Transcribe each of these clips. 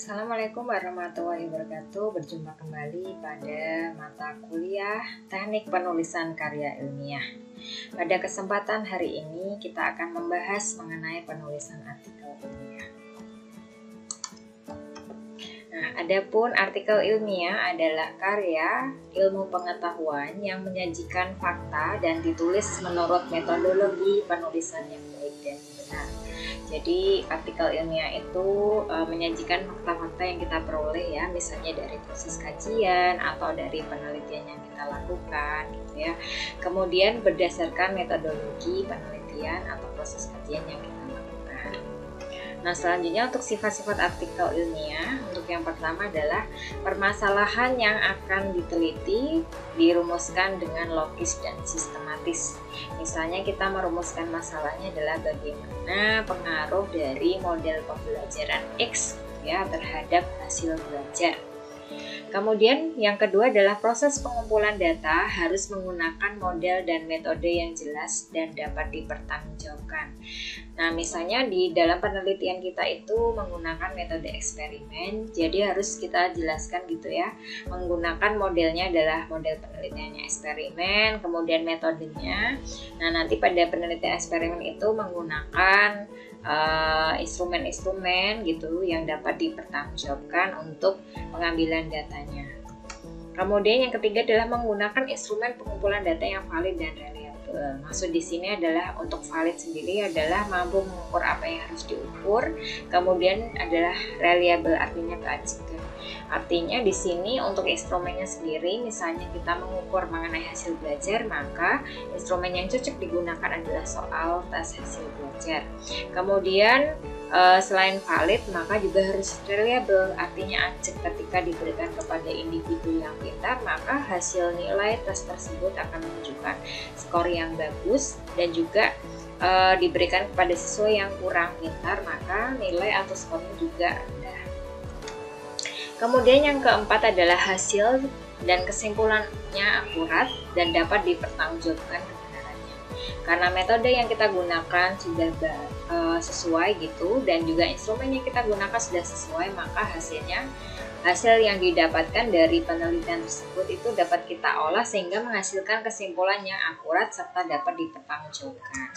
Assalamualaikum warahmatullahi wabarakatuh. Berjumpa kembali pada mata kuliah Teknik Penulisan Karya Ilmiah. Pada kesempatan hari ini kita akan membahas mengenai penulisan artikel ilmiah. Nah, adapun artikel ilmiah adalah karya ilmu pengetahuan yang menyajikan fakta dan ditulis menurut metodologi penulisan yang baik dan benar. Jadi artikel ilmiah itu menyajikan fakta-fakta yang kita peroleh ya, misalnya dari proses kajian atau dari penelitian yang kita lakukan gitu ya. Kemudian berdasarkan metodologi penelitian atau proses kajian yang kita lakukan. Nah, selanjutnya untuk sifat-sifat artikel ilmiah, untuk yang pertama adalah permasalahan yang akan diteliti dirumuskan dengan logis dan sistematis. Misalnya kita merumuskan masalahnya adalah bagaimana pengaruh dari model pembelajaran X ya terhadap hasil belajar. Kemudian yang kedua adalah proses pengumpulan data harus menggunakan model dan metode yang jelas dan dapat dipertanggungjawabkan. Nah, misalnya di dalam penelitian kita itu menggunakan metode eksperimen, jadi harus kita jelaskan gitu ya. Menggunakan modelnya adalah model penelitiannya eksperimen, kemudian metodenya. Nah, nanti pada penelitian eksperimen itu menggunakan instrumen-instrumen gitu yang dapat dipertanggungjawabkan untuk pengambilan datanya. Kemudian yang ketiga adalah menggunakan instrumen pengumpulan data yang valid dan reliable. Maksud di sini adalah untuk valid sendiri adalah mampu mengukur apa yang harus diukur, kemudian adalah reliable artinya keajikan. Artinya di sini untuk instrumennya sendiri, misalnya kita mengukur mengenai hasil belajar, maka instrumen yang cocok digunakan adalah soal tes hasil belajar. Kemudian selain valid, maka juga harus reliable, artinya ajak ketika diberikan kepada individu yang pintar, maka hasil nilai tes tersebut akan menunjukkan skor yang bagus dan juga diberikan kepada siswa yang kurang pintar, maka nilai atau skornya juga rendah. Kemudian yang keempat adalah hasil dan kesimpulannya akurat dan dapat dipertanggungjawabkan kebenarannya. Karena metode yang kita gunakan sudah sesuai gitu dan juga instrumen yang kita gunakan sudah sesuai, maka hasil yang didapatkan dari penelitian tersebut itu dapat kita olah sehingga menghasilkan kesimpulan yang akurat serta dapat dipertanggungjawabkan.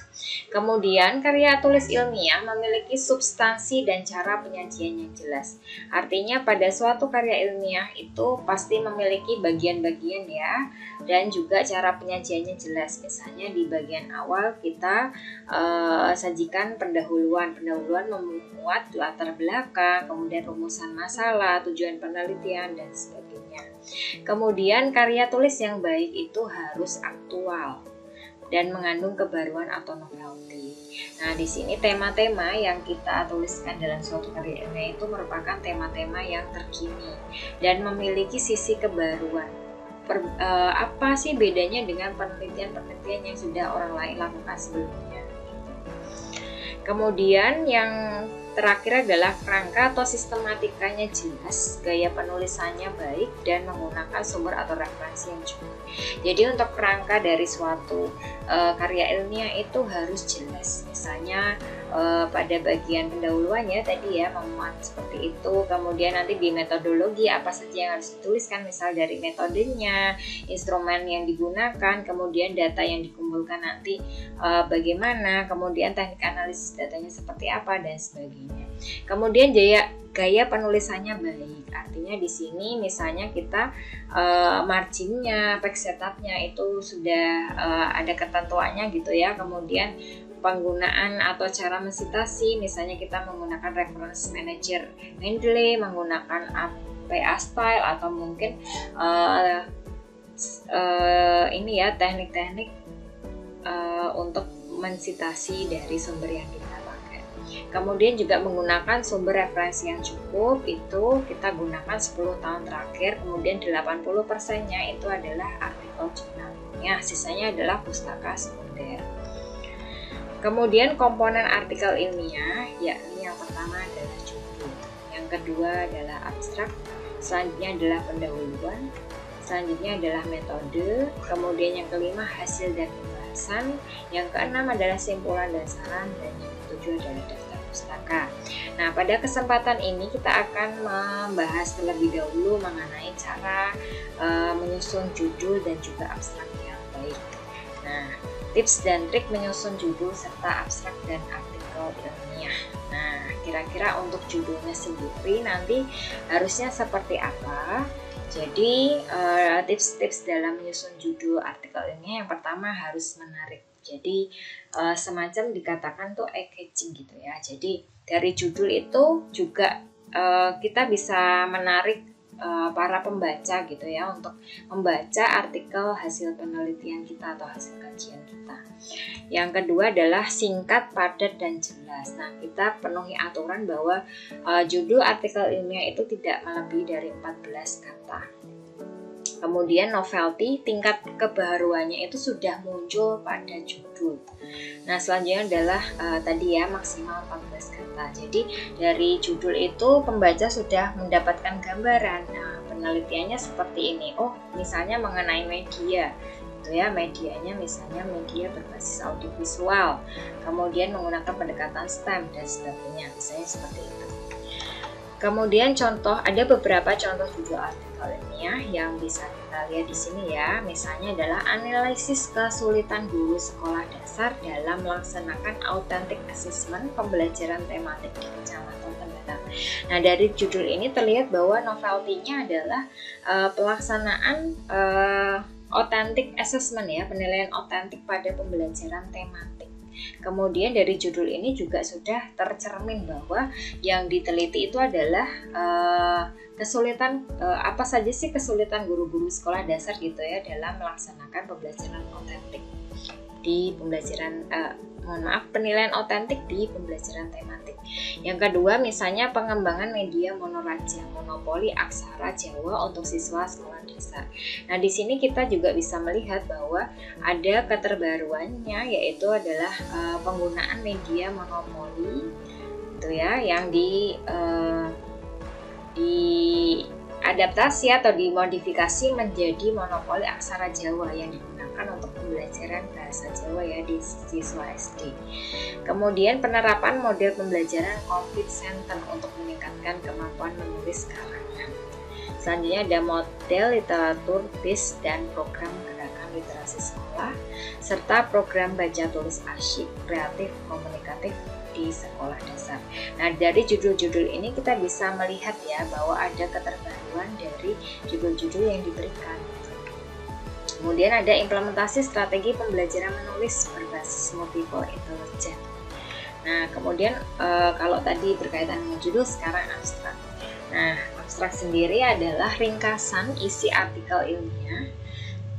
Kemudian karya tulis ilmiah memiliki substansi dan cara penyajian yang jelas. Artinya pada suatu karya ilmiah itu pasti memiliki bagian-bagian ya, dan juga cara penyajiannya jelas. Misalnya di bagian awal kita sajikan pendahuluan memuat latar belakang, kemudian rumusan masalah, tujuan penelitian dan sebagainya. Kemudian karya tulis yang baik itu harus aktual dan mengandung kebaruan atau novelty. Nah, di sini tema-tema yang kita tuliskan dalam suatu karya ilmiah itu merupakan tema-tema yang terkini dan memiliki sisi kebaruan. Apa sih bedanya dengan penelitian-penelitian yang sudah orang lain lakukan sebelumnya? Kemudian yang terakhir adalah kerangka atau sistematikanya jelas, gaya penulisannya baik, dan menggunakan sumber atau referensi yang cukup. Jadi untuk kerangka dari suatu karya ilmiah itu harus jelas. Misalnya pada bagian pendahuluannya tadi ya memuat seperti itu, kemudian nanti di metodologi apa saja yang harus dituliskan, misal dari metodenya, instrumen yang digunakan, kemudian data yang dikumpulkan nanti bagaimana, kemudian teknik analisis datanya seperti apa dan sebagainya. Kemudian gaya penulisannya baik, artinya di sini misalnya kita marginnya, page setupnya itu sudah ada ketentuannya gitu ya. Kemudian penggunaan atau cara mensitasi, misalnya kita menggunakan reference manager Mendeley, menggunakan APA style atau mungkin ini ya teknik-teknik untuk mensitasi dari sumber yang kita pakai. Kemudian juga menggunakan sumber referensi yang cukup, itu kita gunakan 10 tahun terakhir, kemudian 80%-nya itu adalah artikel jurnal ilmiah, sisanya adalah pustaka sekunder. Kemudian komponen artikel ilmiah, yakni yang pertama adalah judul, yang kedua adalah abstrak, selanjutnya adalah pendahuluan, selanjutnya adalah metode, kemudian yang kelima hasil dan pembahasan, yang keenam adalah simpulan dan saran, dan yang ketujuh adalah daftar pustaka. Nah, pada kesempatan ini kita akan membahas terlebih dahulu mengenai cara menyusun judul dan juga abstrak yang baik. Nah, tips dan trik menyusun judul serta abstrak dan artikel ilmiah. Nah, kira-kira untuk judulnya sendiri nanti harusnya seperti apa? Jadi, tips-tips dalam menyusun judul artikel ilmiah yang pertama harus menarik. Jadi, semacam dikatakan tuh eye-catching gitu ya. Jadi, dari judul itu juga kita bisa menarik para pembaca gitu ya untuk membaca artikel hasil penelitian kita atau hasil kajian kita. Yang kedua adalah singkat, padat, dan jelas. Nah, kita penuhi aturan bahwa judul artikel ilmiah itu tidak melebihi dari 14 kata. Kemudian novelty, tingkat kebaruannya itu sudah muncul pada judul. Nah, selanjutnya adalah tadi ya maksimal 14 kata. Jadi dari judul itu pembaca sudah mendapatkan gambaran. Nah, penelitiannya seperti ini. Oh, misalnya mengenai media. Gitu ya, medianya misalnya media berbasis audiovisual. Kemudian menggunakan pendekatan STEM dan sebagainya. Misalnya seperti itu. Kemudian ada beberapa contoh judul artikel ilmiah yang bisa kita lihat di sini ya. Misalnya adalah analisis kesulitan guru sekolah dasar dalam melaksanakan authentic assessment pembelajaran tematik di Kecamatan Tenganan. Nah, dari judul ini terlihat bahwa novelty-nya adalah pelaksanaan authentic assessment ya, penilaian otentik pada pembelajaran tematik. Kemudian dari judul ini juga sudah tercermin bahwa yang diteliti itu adalah kesulitan apa saja sih kesulitan guru-guru sekolah dasar gitu ya dalam melaksanakan pembelajaran otentik di pembelajaran penilaian otentik di pembelajaran tematik. Yang kedua misalnya pengembangan media monoraja, monopoli aksara Jawa untuk siswa sekolah dasar. Nah, di sini kita juga bisa melihat bahwa ada keterbaruannya yaitu adalah penggunaan media monopoli itu ya yang diadaptasi atau dimodifikasi menjadi monopoli aksara Jawa yang digunakan untuk pembelajaran bahasa Jawa ya di siswa SD. Kemudian penerapan model pembelajaran complete sentence untuk meningkatkan kemampuan menulis karangan. Selanjutnya ada model literatur BIS dan program gerakan literasi sekolah serta program baca tulis asyik kreatif komunikatif di sekolah dasar. Nah, dari judul-judul ini kita bisa melihat ya bahwa ada keterbaruan dari judul-judul yang diberikan. Kemudian ada implementasi strategi pembelajaran menulis berbasis multiple intelligence. Nah, kemudian kalau tadi berkaitan dengan judul, sekarang abstrak. Nah, abstrak sendiri adalah ringkasan isi artikel ilmiah.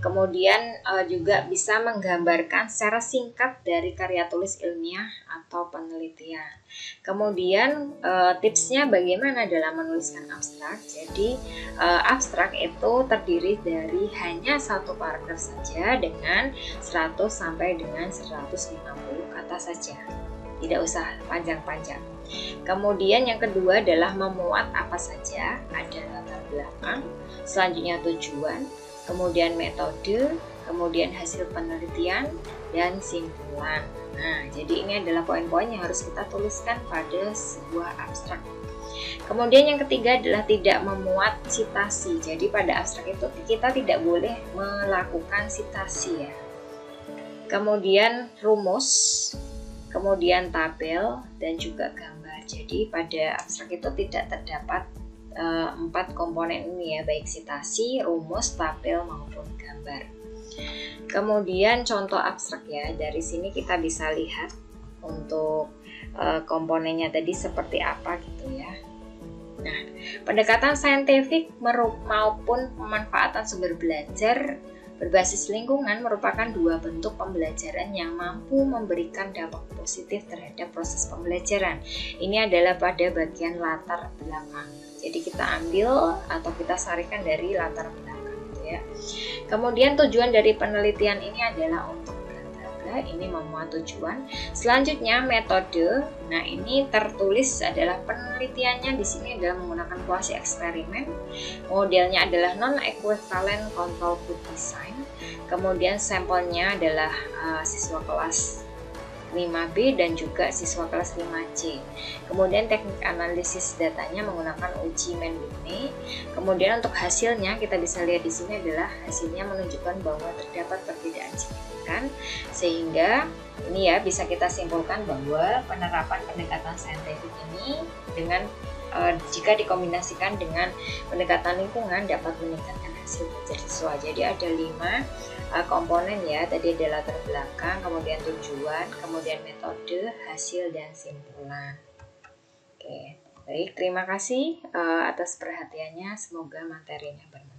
Kemudian juga bisa menggambarkan secara singkat dari karya tulis ilmiah atau penelitian. Kemudian tipsnya bagaimana dalam menuliskan abstrak. Jadi abstrak itu terdiri dari hanya satu paragraf saja dengan 100 sampai dengan 150 kata saja. Tidak usah panjang-panjang. Kemudian yang kedua adalah memuat apa saja, ada latar belakang, selanjutnya tujuan, kemudian metode, kemudian hasil penelitian, dan simpulan. Nah, jadi ini adalah poin-poin yang harus kita tuliskan pada sebuah abstrak. Kemudian yang ketiga adalah tidak memuat citasi. Jadi pada abstrak itu kita tidak boleh melakukan citasi ya. Kemudian rumus, kemudian tabel, dan juga gambar. Jadi pada abstrak itu tidak terdapat 4 komponen ini ya, baik citasi, rumus, tabel, maupun gambar. Kemudian contoh abstrak ya, dari sini kita bisa lihat untuk komponennya tadi seperti apa gitu ya. Nah, pendekatan saintifik maupun pemanfaatan sumber belajar berbasis lingkungan merupakan dua bentuk pembelajaran yang mampu memberikan dampak positif terhadap proses pembelajaran. Ini adalah pada bagian latar belakang. Jadi kita ambil atau kita sarikan dari latar belakang gitu ya. Kemudian tujuan dari penelitian ini adalah untuk ini memuat tujuan. Selanjutnya metode. Nah, ini tertulis adalah penelitiannya di sini adalah menggunakan kuasi eksperimen. Modelnya adalah non-equivalent control group design. Kemudian sampelnya adalah siswa kelas 5B dan juga siswa kelas 5C. Kemudian teknik analisis datanya menggunakan uji Menbune. Kemudian untuk hasilnya kita bisa lihat di sini adalah hasilnya menunjukkan bahwa terdapat perbedaan signifikan, sehingga ini ya bisa kita simpulkan bahwa penerapan pendekatan saintifik ini dengan jika dikombinasikan dengan pendekatan lingkungan dapat meningkatkan hasil belajar siswa. Jadi ada 5 komponen ya, tadi ada latar belakang, kemudian tujuan, kemudian metode, hasil, dan simpulan. Oke, baik, terima kasih atas perhatiannya, semoga materinya bermanfaat.